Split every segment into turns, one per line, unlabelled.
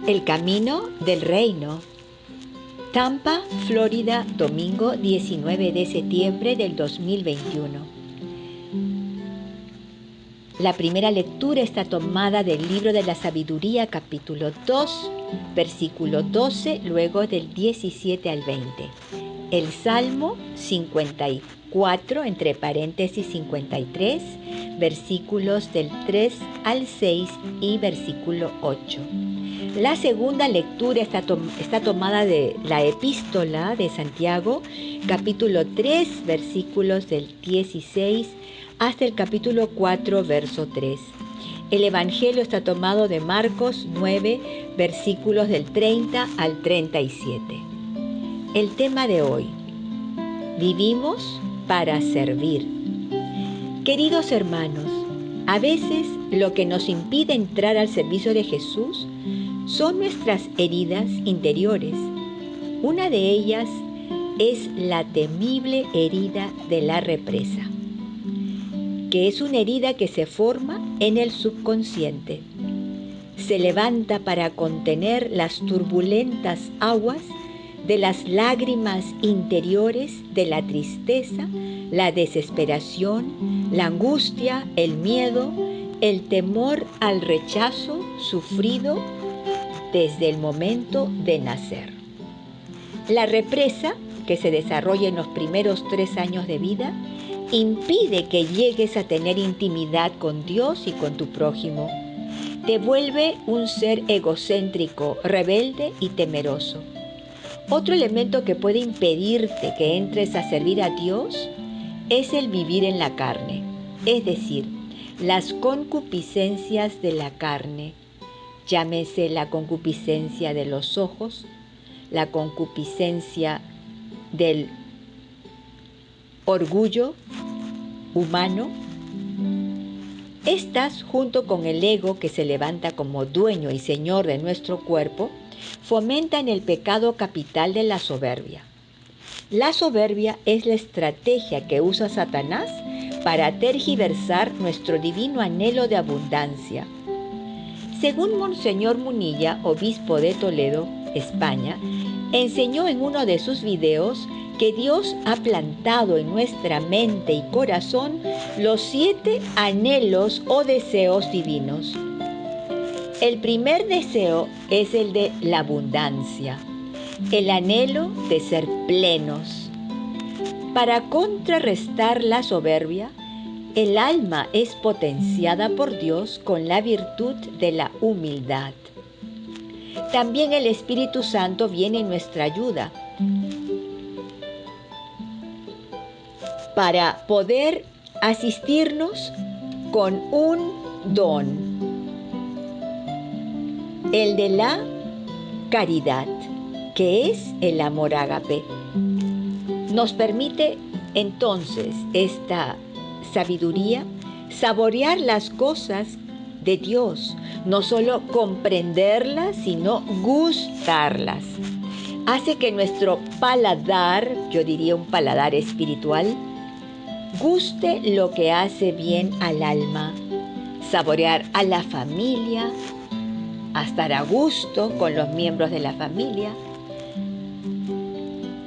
El camino del reino. Tampa, Florida, domingo 19 de septiembre del 2021. La primera lectura está tomada del libro de la sabiduría, capítulo 2, versículo 12, luego del 17 al 20. El Salmo 54, entre paréntesis 53, versículos del 3 al 6 y versículo 8. La segunda lectura está tomada de la epístola de Santiago, capítulo 3, versículos del 16 hasta el capítulo 4, verso 3. El Evangelio está tomado de Marcos 9, versículos del 30 al 37. El tema de hoy: vivimos para servir. Queridos hermanos, a veces lo que nos impide entrar al servicio de Jesús son nuestras heridas interiores. Una de ellas es la temible herida de la represa, que es una herida que se forma en el subconsciente. Se levanta para contener las turbulentas aguas de las lágrimas interiores de la tristeza, la desesperación, la angustia, el miedo, el temor al rechazo sufrido desde el momento de nacer. La represa, que se desarrolla en los primeros 3 años de vida, impide que llegues a tener intimidad con Dios y con tu prójimo. Te vuelve un ser egocéntrico, rebelde y temeroso. Otro elemento que puede impedirte que entres a servir a Dios es el vivir en la carne, es decir, las concupiscencias de la carne. Llámese la concupiscencia de los ojos, la concupiscencia del orgullo humano. Estas, junto con el ego que se levanta como dueño y señor de nuestro cuerpo, fomentan el pecado capital de la soberbia. La soberbia es la estrategia que usa Satanás para tergiversar nuestro divino anhelo de abundancia. Según Monseñor Munilla, obispo de Toledo, España, enseñó en uno de sus videos que Dios ha plantado en nuestra mente y corazón los 7 anhelos o deseos divinos. El primer deseo es el de la abundancia, el anhelo de ser plenos. Para contrarrestar la soberbia, el alma es potenciada por Dios con la virtud de la humildad. También el Espíritu Santo viene en nuestra ayuda para poder asistirnos con un don, el de la caridad, que es el amor ágape. Nos permite entonces esta sabiduría saborear las cosas de Dios, no solo comprenderlas, sino gustarlas. Hace que nuestro paladar, yo diría un paladar espiritual, guste lo que hace bien al alma, saborear a la familia, a estar a gusto con los miembros de la familia,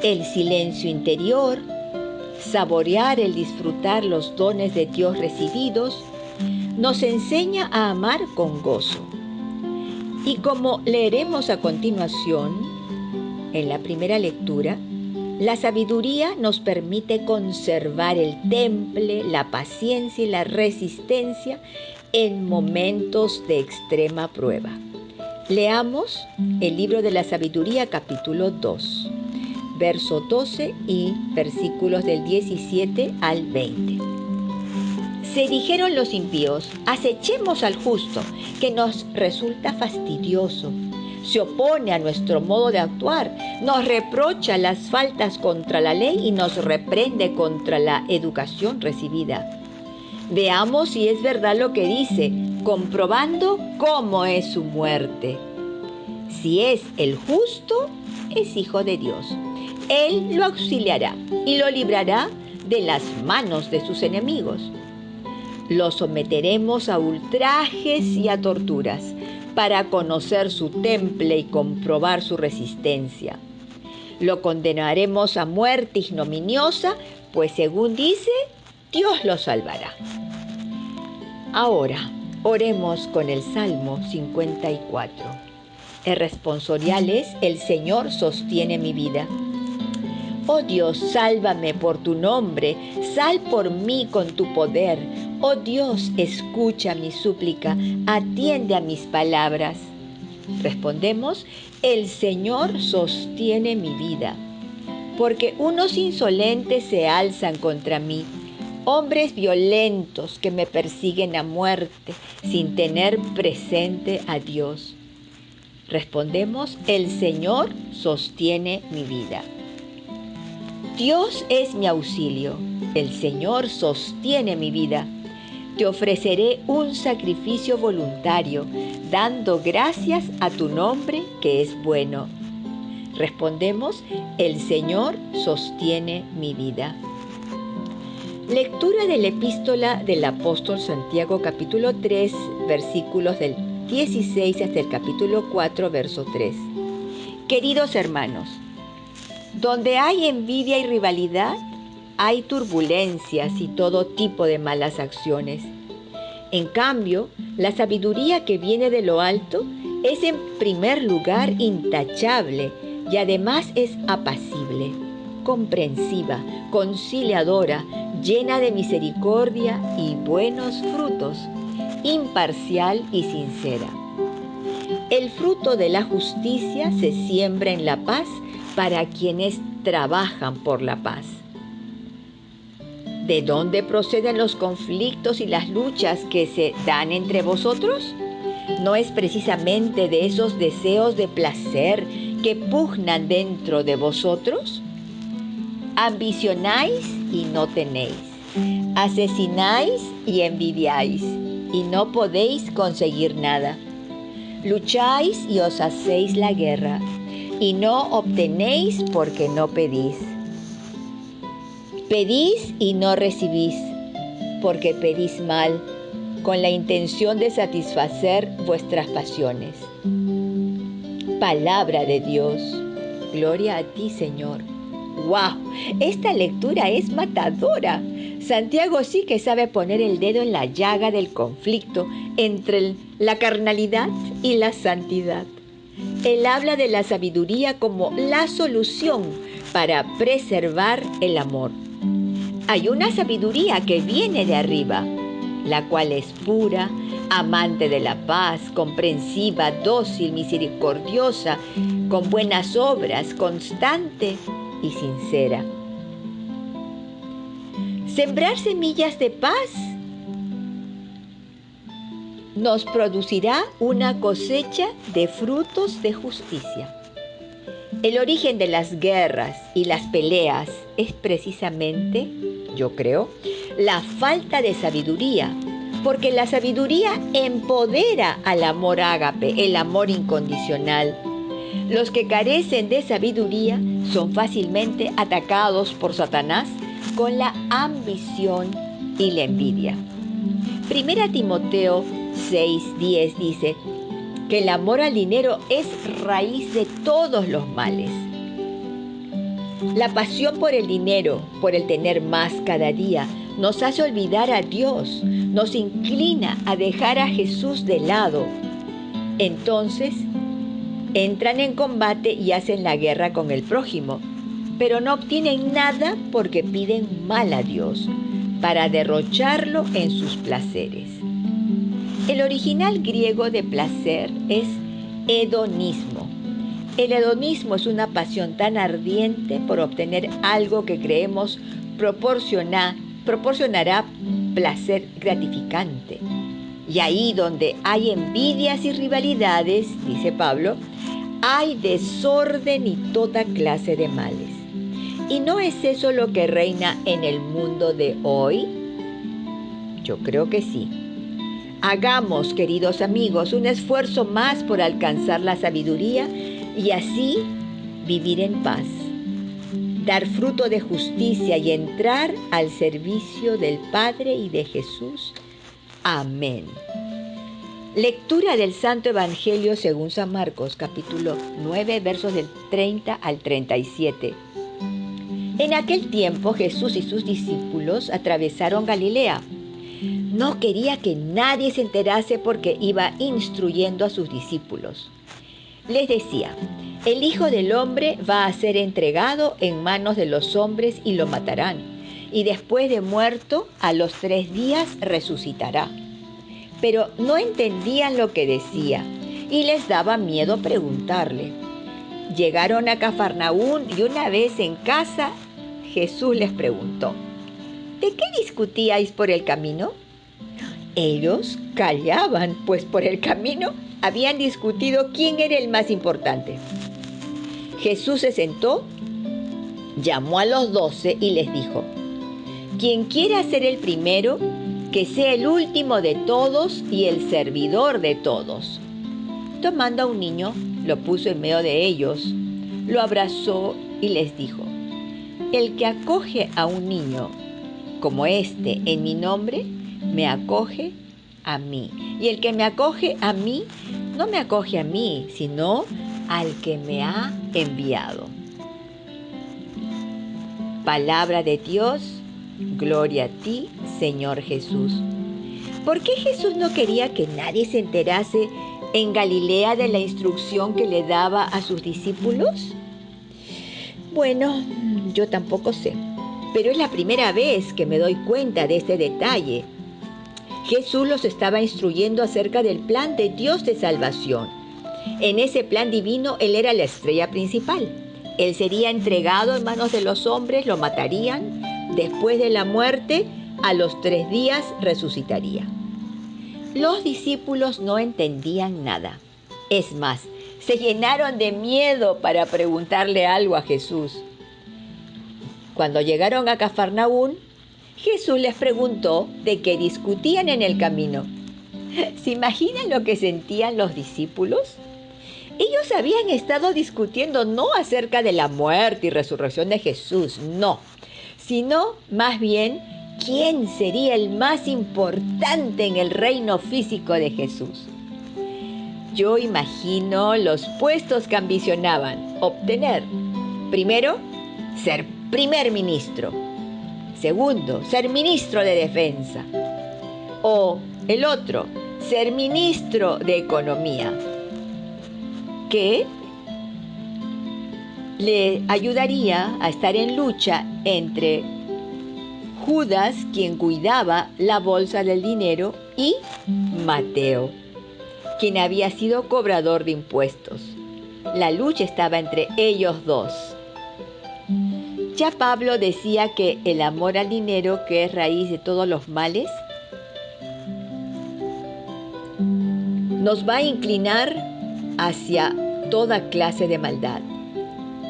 el silencio interior, saborear el disfrutar los dones de Dios recibidos, nos enseña a amar con gozo. Y como leeremos a continuación, en la primera lectura, la sabiduría nos permite conservar el temple, la paciencia y la resistencia en momentos de extrema prueba. Leamos el libro de la sabiduría, capítulo 2, verso 12 y versículos del 17 al 20. Se dijeron los impíos: acechemos al justo, que nos resulta fastidioso. Se opone a nuestro modo de actuar, nos reprocha las faltas contra la ley y nos reprende contra la educación recibida. Veamos si es verdad lo que dice, comprobando cómo es su muerte. Si es el justo, es hijo de Dios. Él lo auxiliará y lo librará de las manos de sus enemigos. Lo someteremos a ultrajes y a torturas, para conocer su temple y comprobar su resistencia. Lo condenaremos a muerte ignominiosa, pues según dice, Dios lo salvará. Ahora, oremos con el Salmo 54. El responsorial es: el Señor sostiene mi vida. Oh Dios, sálvame por tu nombre, sal por mí con tu poder. Oh Dios, escucha mi súplica, atiende a mis palabras. Respondemos: el Señor sostiene mi vida. Porque unos insolentes se alzan contra mí, hombres violentos que me persiguen a muerte sin tener presente a Dios. Respondemos: el Señor sostiene mi vida. Dios es mi auxilio, el Señor sostiene mi vida. Te ofreceré un sacrificio voluntario, dando gracias a tu nombre que es bueno. Respondemos: el Señor sostiene mi vida. Lectura de la epístola del apóstol Santiago, capítulo 3, versículos del 16 hasta el capítulo 4, verso 3. Queridos hermanos, donde hay envidia y rivalidad, hay turbulencias y todo tipo de malas acciones. En cambio, la sabiduría que viene de lo alto es en primer lugar intachable y además es apacible, comprensiva, conciliadora, llena de misericordia y buenos frutos, imparcial y sincera. El fruto de la justicia se siembra en la paz para quienes trabajan por la paz. ¿De dónde proceden los conflictos y las luchas que se dan entre vosotros? ¿No es precisamente de esos deseos de placer que pugnan dentro de vosotros? Ambicionáis y no tenéis. Asesináis y envidiáis, y no podéis conseguir nada. Lucháis y os hacéis la guerra, y no obtenéis porque no pedís. Pedís y no recibís, porque pedís mal, con la intención de satisfacer vuestras pasiones. Palabra de Dios. Gloria a ti, Señor. ¡Wow! Esta lectura es matadora. Santiago sí que sabe poner el dedo en la llaga del conflicto entre la carnalidad y la santidad. Él habla de la sabiduría como la solución para preservar el amor. Hay una sabiduría que viene de arriba, la cual es pura, amante de la paz, comprensiva, dócil, misericordiosa, con buenas obras, constante y sincera. Sembrar semillas de paz nos producirá una cosecha de frutos de justicia. El origen de las guerras y las peleas es precisamente, yo creo, la falta de sabiduría, porque la sabiduría empodera al amor ágape, el amor incondicional. Los que carecen de sabiduría son fácilmente atacados por Satanás con la ambición y la envidia. Primera Timoteo 6:10 dice que el amor al dinero es raíz de todos los males. La pasión por el dinero, por el tener más cada día, nos hace olvidar a Dios, nos inclina a dejar a Jesús de lado. Entonces, entran en combate y hacen la guerra con el prójimo, pero no obtienen nada porque piden mal a Dios, para derrocharlo en sus placeres. El original griego de placer es hedonismo. El hedonismo es una pasión tan ardiente por obtener algo que creemos proporcionará placer gratificante. Y ahí donde hay envidias y rivalidades, dice Pablo, hay desorden y toda clase de males. ¿Y no es eso lo que reina en el mundo de hoy? Yo creo que sí. Hagamos, queridos amigos, un esfuerzo más por alcanzar la sabiduría y así vivir en paz, dar fruto de justicia y entrar al servicio del Padre y de Jesús. Amén. Lectura del Santo Evangelio según San Marcos, capítulo 9, versos del 30 al 37. En aquel tiempo Jesús y sus discípulos atravesaron Galilea. No quería que nadie se enterase porque iba instruyendo a sus discípulos. Les decía: el Hijo del Hombre va a ser entregado en manos de los hombres y lo matarán, y después de muerto, a los 3 días resucitará. Pero no entendían lo que decía y les daba miedo preguntarle. Llegaron a Cafarnaún y una vez en casa, Jesús les preguntó: ¿de qué discutíais por el camino? Ellos callaban, pues por el camino habían discutido quién era el más importante. Jesús se sentó, llamó a los 12 y les dijo: quien quiera ser el primero, que sea el último de todos y el servidor de todos. Tomando a un niño, lo puso en medio de ellos, lo abrazó y les dijo: el que acoge a un niño como este en mi nombre, me acoge a mí. Y el que me acoge a mí, no me acoge a mí, sino al que me ha enviado. Palabra de Dios, gloria a ti, Señor Jesús. ¿Por qué Jesús no quería que nadie se enterase en Galilea de la instrucción que le daba a sus discípulos? Bueno, yo tampoco sé, pero es la primera vez que me doy cuenta de este detalle. Jesús los estaba instruyendo acerca del plan de Dios de salvación. En ese plan divino, Él era la estrella principal. Él sería entregado en manos de los hombres, lo matarían. Después de la muerte, a los 3 días resucitaría. Los discípulos no entendían nada. Es más, se llenaron de miedo para preguntarle algo a Jesús. Cuando llegaron a Cafarnaún, Jesús les preguntó de qué discutían en el camino. ¿Se imaginan lo que sentían los discípulos? Ellos habían estado discutiendo no acerca de la muerte y resurrección de Jesús, no, sino más bien quién sería el más importante en el reino físico de Jesús. Yo imagino los puestos que ambicionaban obtener. Primero, ser primer ministro. Segundo, ser ministro de defensa. O el otro, ser ministro de economía, que le ayudaría a estar en lucha entre Judas, quien cuidaba la bolsa del dinero, y Mateo, quien había sido cobrador de impuestos. La lucha estaba entre ellos dos. Ya Pablo decía que el amor al dinero, que es raíz de todos los males, nos va a inclinar hacia toda clase de maldad.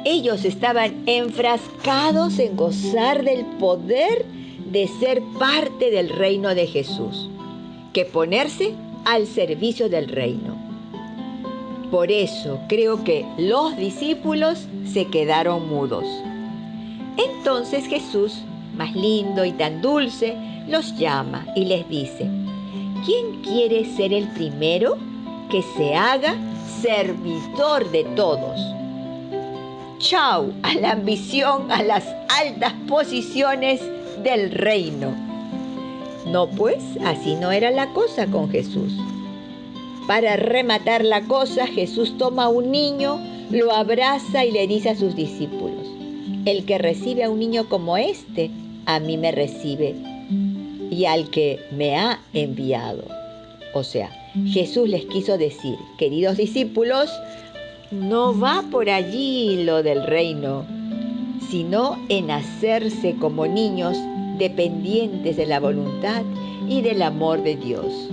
Ellos estaban enfrascados en gozar del poder de ser parte del reino de Jesús, que ponerse al servicio del reino. Por eso creo que los discípulos se quedaron mudos. Entonces Jesús, más lindo y tan dulce, los llama y les dice: ¿quién quiere ser el primero? Que se haga servidor de todos. ¡Chau! A la ambición, a las altas posiciones del reino. No, pues, así no era la cosa con Jesús. Para rematar la cosa, Jesús toma a un niño, lo abraza y le dice a sus discípulos: el que recibe a un niño como este, a mí me recibe, y al que me ha enviado. O sea, Jesús les quiso decir: queridos discípulos, no va por allí lo del reino, sino en hacerse como niños dependientes de la voluntad y del amor de Dios.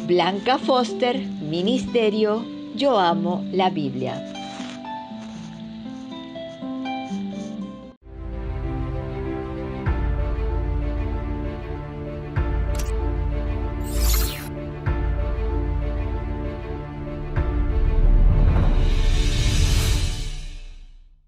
Blanca Foster, Ministerio Yo Amo la Biblia.